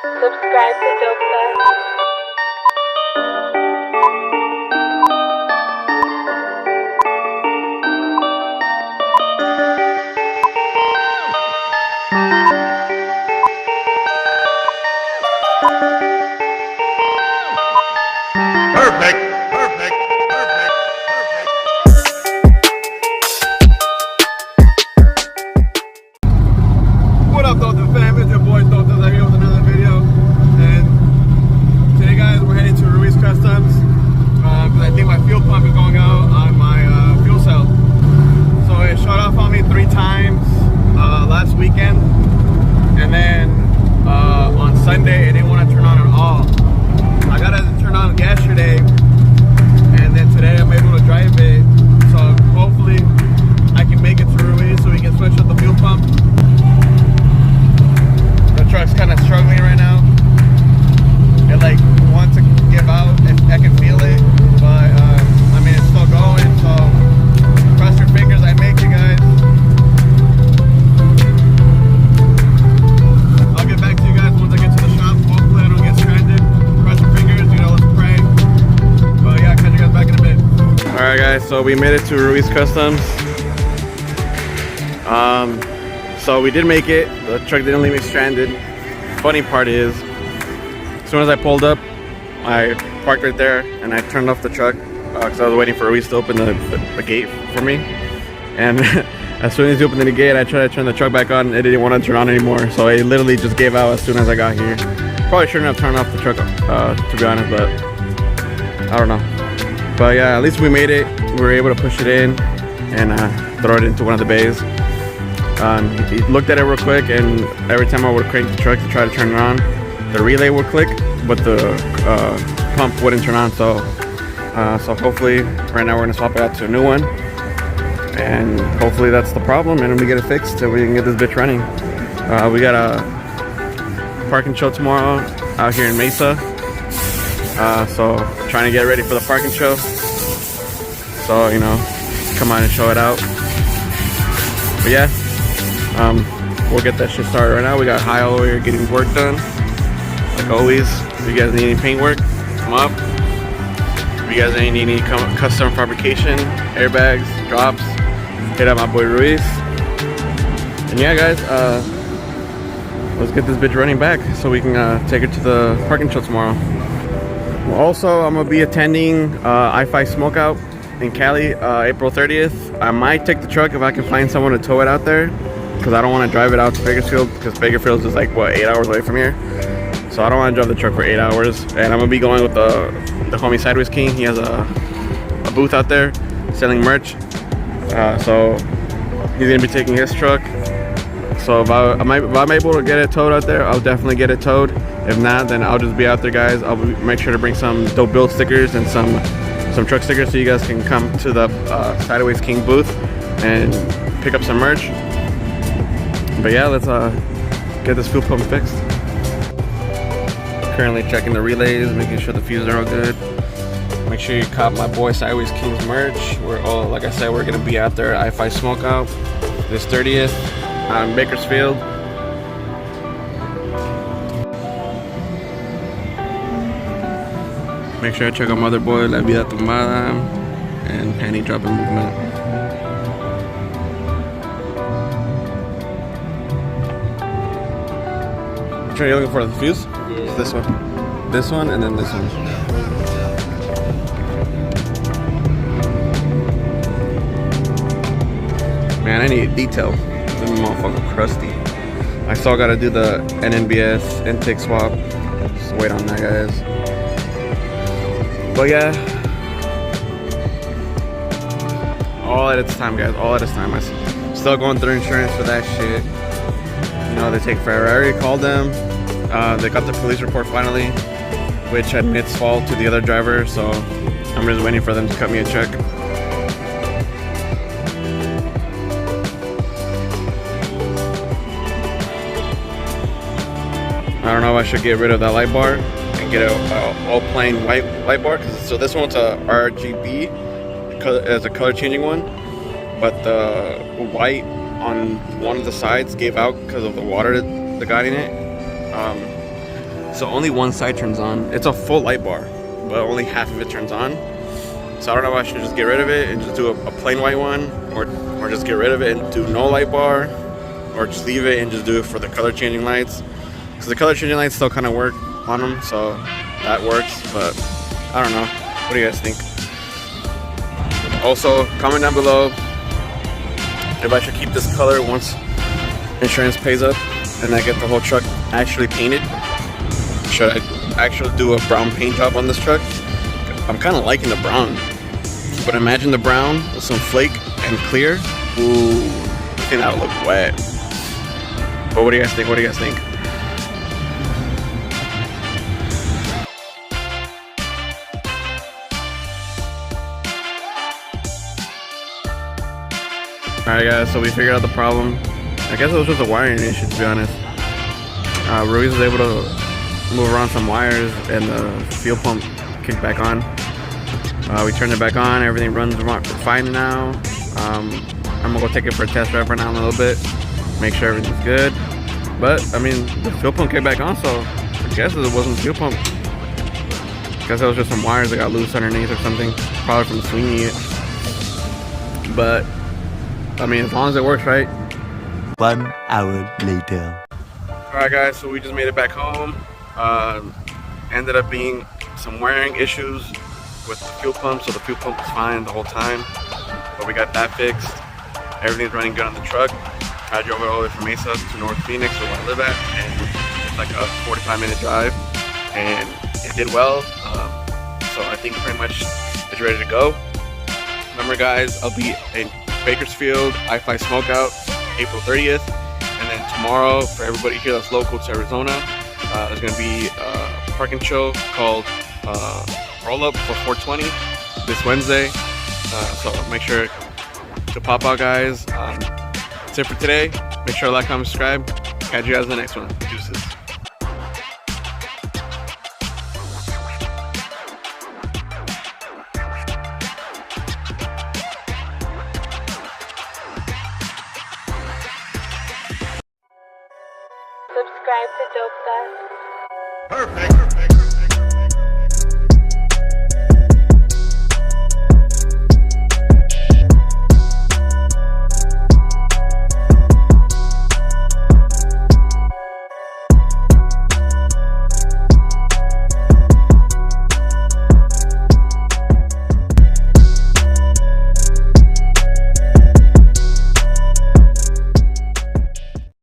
Subscribe to BellTech. Perfect, perfect, perfect, perfect. What up, Dalton fam? It's your boy Dalton. I'm here with another video. And today, guys, we're heading to Ruiz Customs because I think my fuel pump is going out on my fuel cell. So it shut off on me 3 times last weekend, and then on Sunday it didn't want to turn on at all. I got it to turn on yesterday, and then today I'm able to drive it. So hopefully I can make it to Ruiz so we can switch up the fuel pump. The truck's kind of struggling right now. It like wants to give out. I can feel it, but I mean it's still going. So cross your fingers, I make it, guys. I'll get back to you guys once I get to the shop. Hopefully I don't get stranded. Cross your fingers, you know, let's pray. But yeah, I'll catch you guys back in a bit. Alright guys, so we made it to Ruiz Customs. So we did make it. The truck didn't leave me stranded. Funny part is, as soon as I pulled up, I parked right there and I turned off the truck because I was waiting for Ruiz to open the gate for me. And as soon as he opened the gate, I tried to turn the truck back on. It didn't want to turn on anymore, so it literally just gave out as soon as I got here. Probably shouldn't have turned off the truck, to be honest, but I don't know. But yeah, at least we made it. We were able to push it in and throw it into one of the bays. He looked at it real quick, and every time I would crank the truck to try to turn it on, the relay would click, but the pump wouldn't turn on. So hopefully right now we're gonna swap it out to a new one, and hopefully that's the problem, and we get it fixed so we can get this bitch running. We got a parking show tomorrow out here in Mesa, so trying to get ready for the parking show. So you know, come on and show it out. But yeah. We'll get that shit started right now. We got High over here getting work done, like always. If you guys need any paint work, come up. If you guys need any custom fabrication, airbags, drops, hit up my boy Ruiz. And yeah, guys, let's get this bitch running back so we can take her to the parking show tomorrow. Also, I'm gonna be attending I-5 Smokeout in Cali, April 30th. I might take the truck if I can find someone to tow it out there, because I don't want to drive it out to Bakersfield, because Bakersfield is like, what, 8 hours away from here. So I don't want to drive the truck for 8 hours. And I'm going to be going with the homie Sideways King. He has a booth out there selling merch. So he's going to be taking his truck. So if I'm able to get it towed out there, I'll definitely get it towed. If not, then I'll just be out there, guys. I'll make sure to bring some dope build stickers and some truck stickers so you guys can come to the Sideways King booth and pick up some merch. But yeah, let's get this fuel pump fixed. Currently checking the relays, making sure the fuses are all good. Make sure you cop my boy Sideways King's merch. We're all, like I said, we're gonna be out there at I-5 Smokeout this 30th out in Bakersfield. Make sure I check out Mother Boy, La Vida Tumbada, and Panty Dropping Movement. Which one are you looking for, the fuse? Yeah. This one, and then this one. Man, I need detail. This motherfucker crusty. I still gotta do the NNBS intake swap. Just wait on that, guys. But yeah, all at its time, guys. All at its time. I'm still going through insurance for that shit. You know, they take forever. I already called them. They got the police report finally, which admits fault to the other driver. So I'm just waiting for them to cut me a check. I don't know if I should get rid of that light bar and get a all plain white light bar. So this one's a RGB as a color changing one, but the white on one of the sides gave out because of the water that got in it. So only one side turns on. It's a full light bar, but only half of it turns on. So I don't know if I should just get rid of it and just do a plain white one, or just get rid of it and do no light bar, or just leave it and just do it for the color changing lights. Because the color changing lights still kind of work on them, so that works, but I don't know. What do you guys think? Also, comment down below if I should keep this color once insurance pays up and I get the whole truck actually painted. Should I actually do a brown paint job on this truck? I'm kind of liking the brown, but imagine the brown with some flake and clear. Ooh, I think that would look wet. But what do you guys think? What do you guys think? Alright guys, so we figured out the problem. I guess it was just a wiring issue, to be honest. Ruiz was able to move around some wires and the fuel pump kicked back on. We turned it back on, everything runs fine now. I'm gonna go take it for a test drive right now in a little bit, make sure everything's good. But I mean, the fuel pump came back on, so I guess it wasn't the fuel pump. I guess it was just some wires that got loose underneath or something, probably from swinging it. But I mean, as long as it works right. 1 hour later. Alright guys, so we just made it back home. Ended up being some wiring issues with the fuel pump, so the fuel pump was fine the whole time. But we got that fixed. Everything's running good on the truck. I drove it all the way from Mesa to North Phoenix, where I live at, and it's like a 45-minute drive. And it did well. So I think pretty much it's ready to go. Remember guys, I'll be in Bakersfield, I-5 Smokeout, April 30th. And then tomorrow, for everybody here that's local to Arizona, there's going to be a parking show called Roll Up for 420 this Wednesday. So make sure to pop out, guys. That's it for today. Make sure to like, comment, subscribe. Catch you guys in the next one. Deuces. Subscribe to Dope Dust. Perfect.